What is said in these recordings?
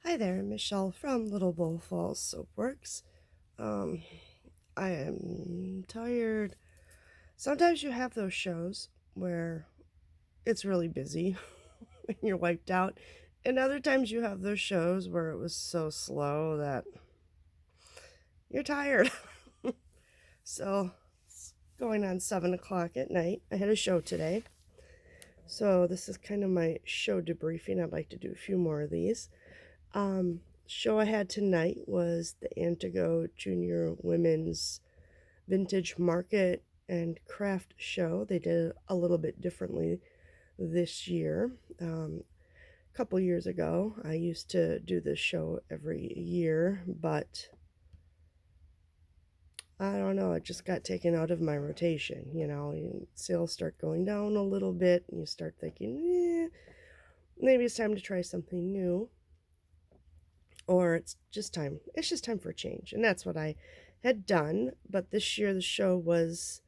Hi there, Michelle from Little Bull Falls Soapworks. Um, I am tired. Sometimes you have those shows where it's really busy and you're wiped out, and other times you have those shows where it was so slow that you're tired. So it's going on 7 o'clock at night. I had a show today, so this is kind of my show debriefing. I'd like to do a few more of these. Show I had tonight was the Antigo Junior Women's Vintage Market and Craft Show. They did it a little bit differently this year. A couple years ago, I used to do this show every year, but I don't know, it just got taken out of my rotation. Sales start going down a little bit, and you start thinking, maybe it's time to try something new. Or it's just time for a change. And that's what I had done. But this year the show was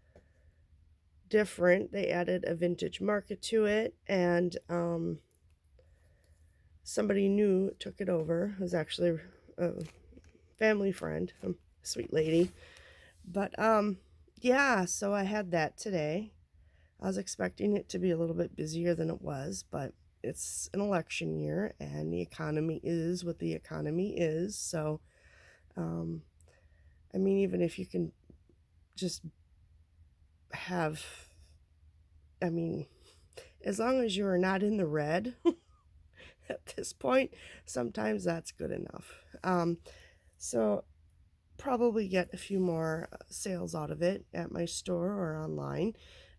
different. They added a vintage market to it, and somebody new took it over. It was actually a family friend, a sweet lady. But yeah, so I had that today. I was expecting it to be a little bit busier than it was, but it's an election year and the economy is what the economy is. So I mean, even if you can just have, I mean, as long as you are not in the red at this point, sometimes that's good enough. So probably get a few more sales out of it at my store or online.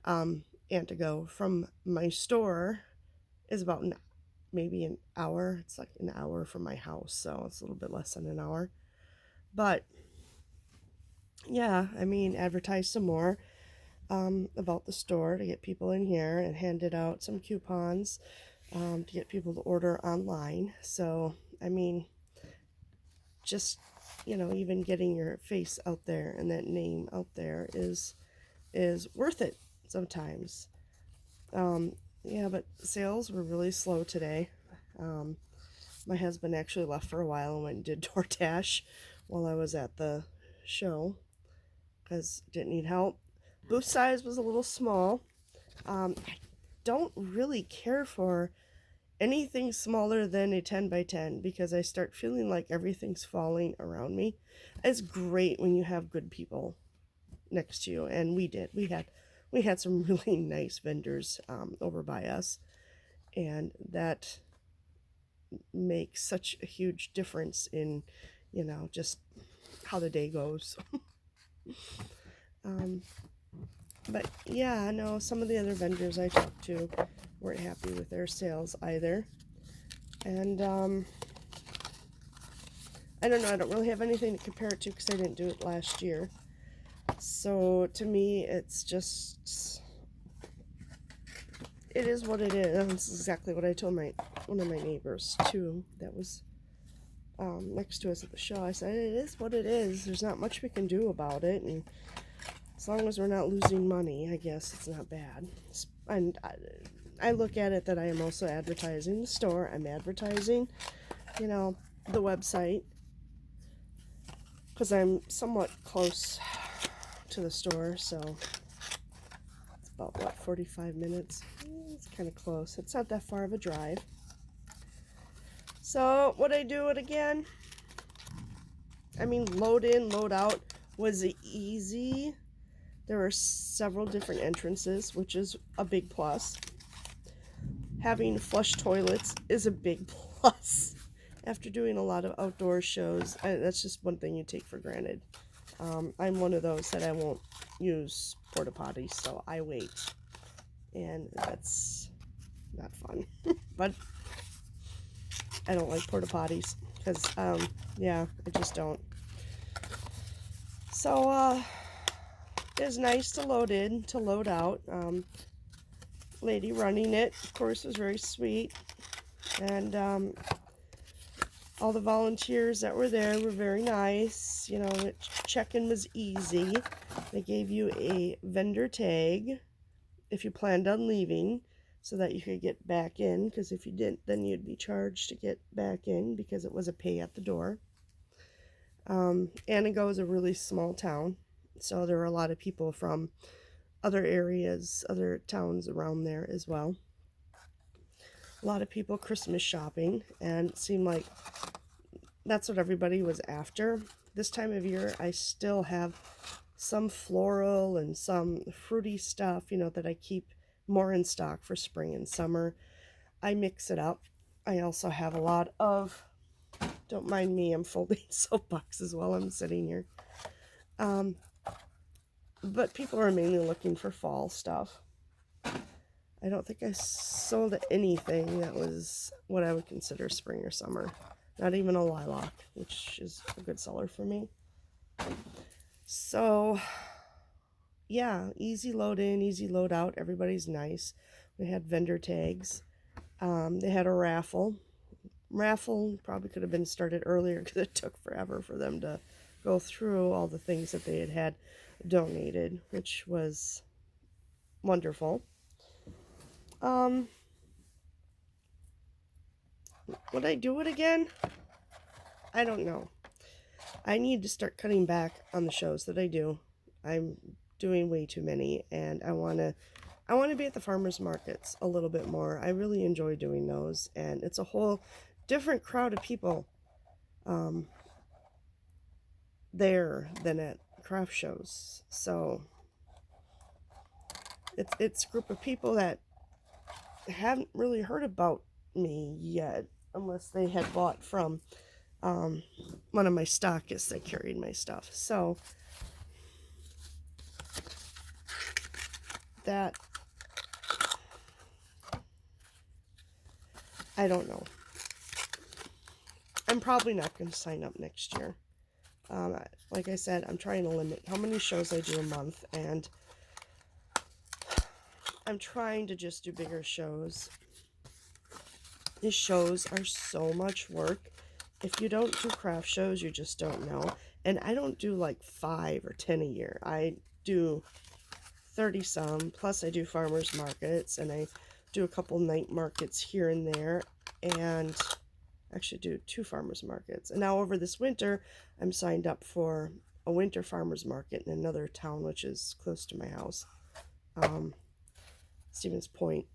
Antigo from my store is about maybe an hour. It's like an hour from my house, so it's a little bit less than an hour. But yeah, I mean, advertise some more about the store to get people in here, and handed out some coupons to get people to order online. So, I mean, just, even getting your face out there and that name out there is worth it sometimes. Yeah, but sales were really slow today. My husband actually left for a while and went and did DoorDash while I was at the show because I didn't need help. Booth size was a little small. I don't really care for anything smaller than a 10 by 10 because I start feeling like everything's falling around me. It's great when you have good people next to you, and we did. We had some really nice vendors over by us, and that makes such a huge difference in, just how the day goes. But yeah, no, some of the other vendors I talked to weren't happy with their sales either. And I don't know, I don't really have anything to compare it to because I didn't do it last year. So to me, it's just, it is what it is. That's exactly what I told one of my neighbors too, that was next to us at the show. I said, it is what it is. There's not much we can do about it, and as long as we're not losing money, I guess it's not bad. And I look at it that I am also advertising the store. I'm advertising, the website, because I'm somewhat close to the store, so it's about, 45 minutes? It's kind of close. It's not that far of a drive. So, would I do it again? I mean, load in, load out was easy. There were several different entrances, which is a big plus. Having flush toilets is a big plus. After doing a lot of outdoor shows, that's just one thing you take for granted. I'm one of those that I won't use porta potties, so I wait. And that's not fun. But I don't like porta potties because, yeah, I just don't. So, it was nice to load in, to load out. Lady running it, of course, was very sweet. And all the volunteers that were there were very nice. Check-in was easy. They gave you a vendor tag if you planned on leaving. so that you could get back in, because if you didn't, then you'd be charged to get back in because it was a pay at the door. Antigo is a really small town, so there were a lot of people from other areas, other towns around there as well. A lot of people Christmas shopping, and it seemed like that's what everybody was after. This time of year, I still have some floral and some fruity stuff, that I keep more in stock for spring and summer. I mix it up. I also have a lot of, don't mind me, I'm folding soapboxes while I'm sitting here. But people are mainly looking for fall stuff. I don't think I sold anything that was what I would consider spring or summer. Not even a lilac, which is a good seller for me. So, yeah, easy load in, easy load out. Everybody's nice. We had vendor tags. They had a raffle. Raffle probably could have been started earlier because it took forever for them to go through all the things that they had donated, which was wonderful. Would I do it again? I don't know. I need to start cutting back on the shows that I do. I'm doing way too many, and I want to be at the farmers markets a little bit more. I really enjoy doing those, and it's a whole different crowd of people there than at craft shows. So it's a group of people that haven't really heard about me yet, unless they had bought from one of my stockists that carried my stuff. So that, I don't know. I'm probably not going to sign up next year. Like I said, I'm trying to limit how many shows I do a month, and I'm trying to just do bigger shows. These shows are so much work. If you don't do craft shows, you just don't know. And I don't do like 5 or 10 a year. I do 30 some, plus I do farmers markets, and I do a couple night markets here and there, and actually do 2 farmers markets. And now over this winter, I'm signed up for a winter farmers market in another town, which is close to my house, Stevens Point.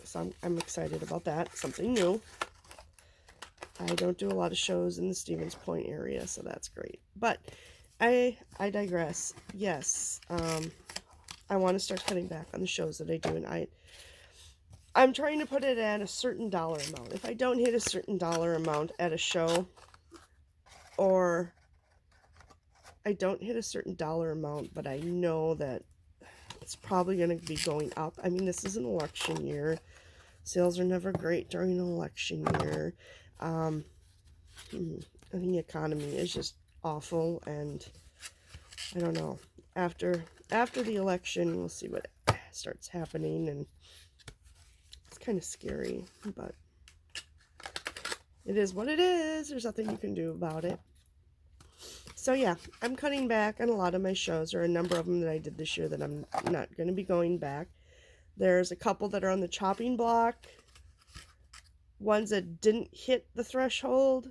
So I'm excited about that, something new. I don't do a lot of shows in the Stevens Point area, so that's great. But I digress. Yes, I want to start cutting back on the shows that I do, and I'm trying to put it at a certain dollar amount. If I don't hit a certain dollar amount at a show, or I don't hit a certain dollar amount, but I know that it's probably going to be going up. I mean, this is an election year. Sales are never great during an election year. The economy is just awful, and I don't know. After the election, we'll see what starts happening, and it's kind of scary, but it is what it is. There's nothing you can do about it. So yeah, I'm cutting back on a lot of my shows, or a number of them that I did this year that I'm not going to be going back. There's a couple that are on the chopping block. Ones that didn't hit the threshold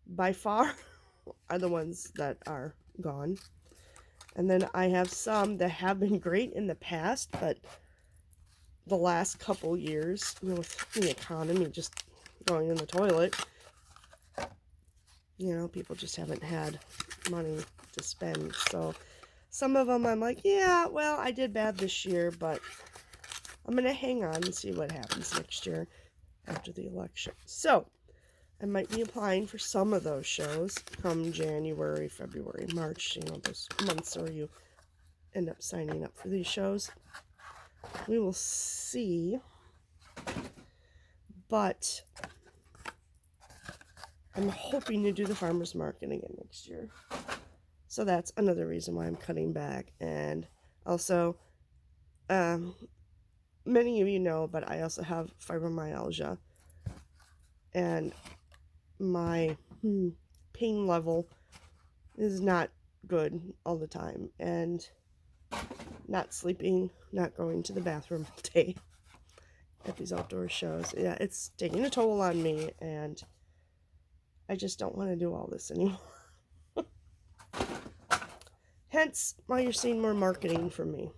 by far are the ones that are gone. And then I have some that have been great in the past, but the last couple years, with the economy just going in the toilet, people just haven't had money to spend. So some of them I'm like, yeah, well, I did bad this year, but I'm going to hang on and see what happens next year after the election. So I might be applying for some of those shows come January, February, March, those months where you end up signing up for these shows. We will see. But I'm hoping to do the farmers market again next year. So that's another reason why I'm cutting back. And also, many of you know, but I also have fibromyalgia, and my pain level is not good all the time, and not sleeping, not going to the bathroom all day. at these outdoor shows. Yeah, it's taking a toll on me, and I just don't want to do all this anymore. Hence why you're seeing more marketing from me,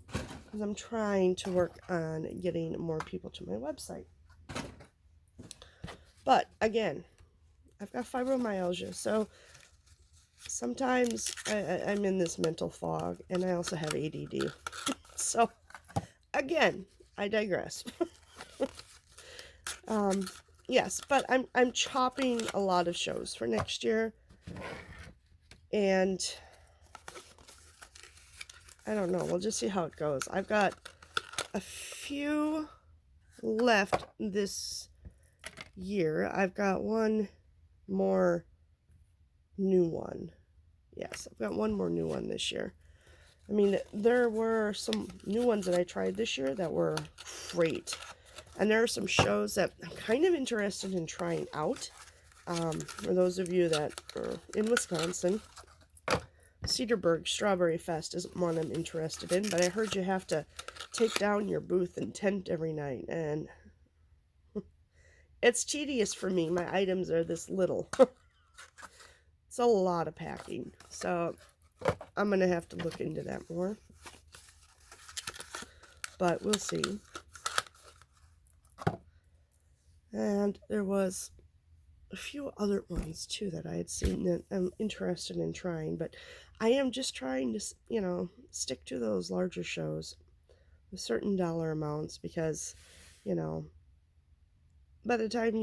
because I'm trying to work on getting more people to my website. But again, I've got fibromyalgia, so sometimes I'm in this mental fog, and I also have ADD. So again, I digress. Yes, but I'm chopping a lot of shows for next year, and I don't know. We'll just see how it goes. I've got a few left this year. I've got one more new one. Yes, I've got one more new one this year. I mean, there were some new ones that I tried this year that were great. And there are some shows that I'm kind of interested in trying out. For those of you that are in Wisconsin, Cedarburg Strawberry Fest isn't one I'm interested in, but I heard you have to take down your booth and tent every night, and it's tedious for me. My items are this little. It's a lot of packing, so I'm going to have to look into that more, but we'll see. And there was a few other ones too that I had seen that I'm interested in trying, but I am just trying to, stick to those larger shows with certain dollar amounts, because, by the time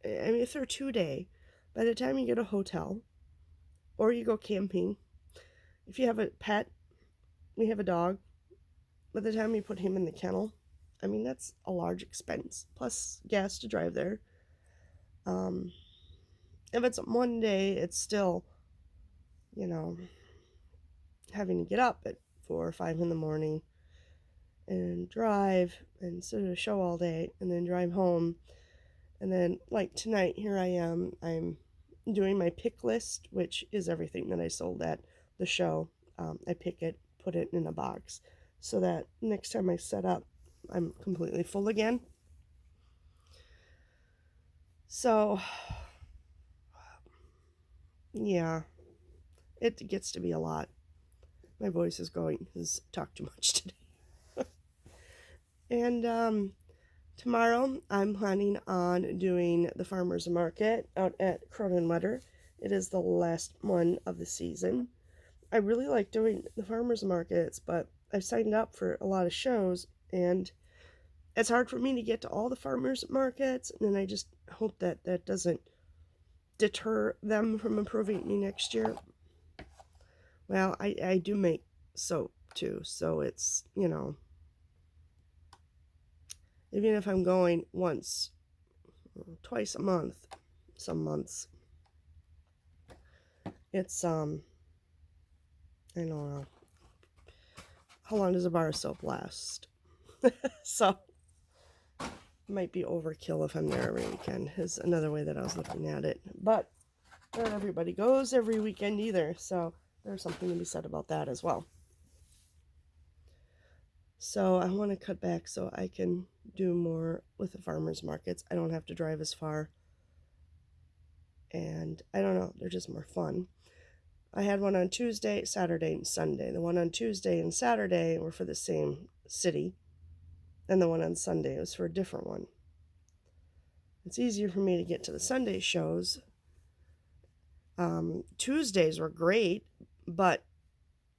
if they're 2-day, by the time you get a hotel or you go camping, if you have a pet, we have a dog, by the time you put him in the kennel, that's a large expense, plus gas to drive there. If it's one day, it's still, having to get up at 4 or 5 in the morning and drive and sit at a show all day and then drive home. And then, like tonight, here I'm doing my pick list, which is everything that I sold at the show. I pick it, put it in a box, so that next time I set up, I'm completely full again. So, yeah, it gets to be a lot. My voice is going, has talked too much today. And tomorrow I'm planning on doing the farmer's market out at Cronenwetter. It is the last one of the season. I really like doing the farmer's markets, but I've signed up for a lot of shows, and it's hard for me to get to all the farmer's markets, and I just hope that that doesn't deter them from approving me next year. Well, I do make soap too, so it's, even if I'm going once, twice a month, some months, it's, I don't know, how long does a bar of soap last? So, it might be overkill if I'm there every weekend, is another way that I was looking at it. But not everybody goes every weekend either, so there's something to be said about that as well. So I want to cut back so I can do more with the farmers markets. I don't have to drive as far. And I don't know, they're just more fun. I had one on Tuesday, Saturday, and Sunday. The one on Tuesday and Saturday were for the same city, and the one on Sunday was for a different one. It's easier for me to get to the Sunday shows. Tuesdays were great, but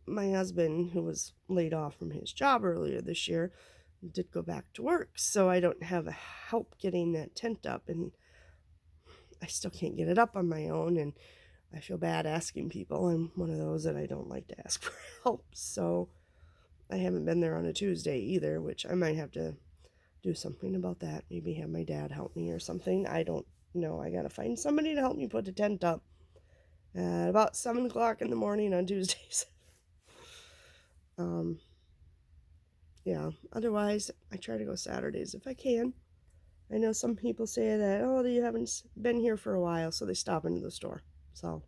my husband, who was laid off from his job earlier this year, did go back to work, so I don't have help getting that tent up, and I still can't get it up on my own, and I feel bad asking people. I'm one of those that I don't like to ask for help, so I haven't been there on a Tuesday either, which I might have to do something about that. Maybe have my dad help me or something. I don't know. I gotta find somebody to help me put the tent up at about 7 o'clock in the morning on Tuesdays. Yeah, otherwise I try to go Saturdays if I can. I know some people say that, oh, you haven't been here for a while, so they stop into the store. So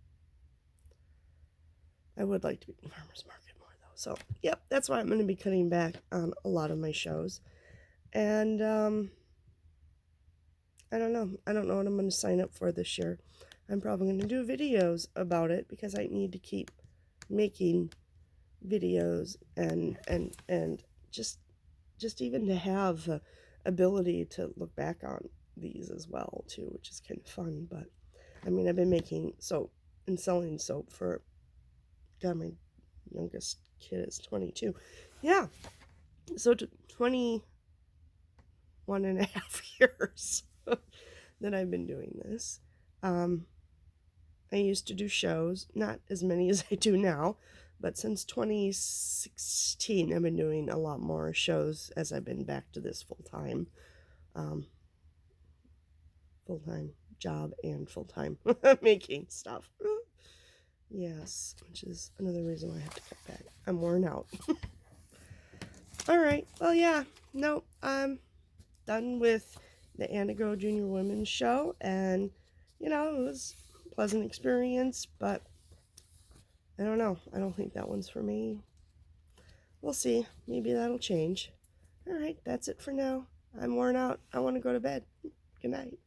I would like to be in the farmer's market more, though. So, yep, that's why I'm going to be cutting back on a lot of my shows. And I don't know. I don't know what I'm going to sign up for this year. I'm probably going to do videos about it because I need to keep making videos and just even to have the ability to look back on these as well too, which is kind of fun. But I mean, I've been making soap and selling soap for, God, my youngest kid is 22. Yeah, so 21 and a half years that I've been doing this. I used to do shows, not as many as I do now, but since 2016, I've been doing a lot more shows as I've been back to this um, full-time job and full-time making stuff. Yes, which is another reason why I have to cut back. I'm worn out. All right. Well, yeah. No, I'm done with the Antigo Junior Women's Show, and it was a pleasant experience, but I don't know. I don't think that one's for me. We'll see. Maybe that'll change. All right, that's it for now. I'm worn out. I want to go to bed. Good night.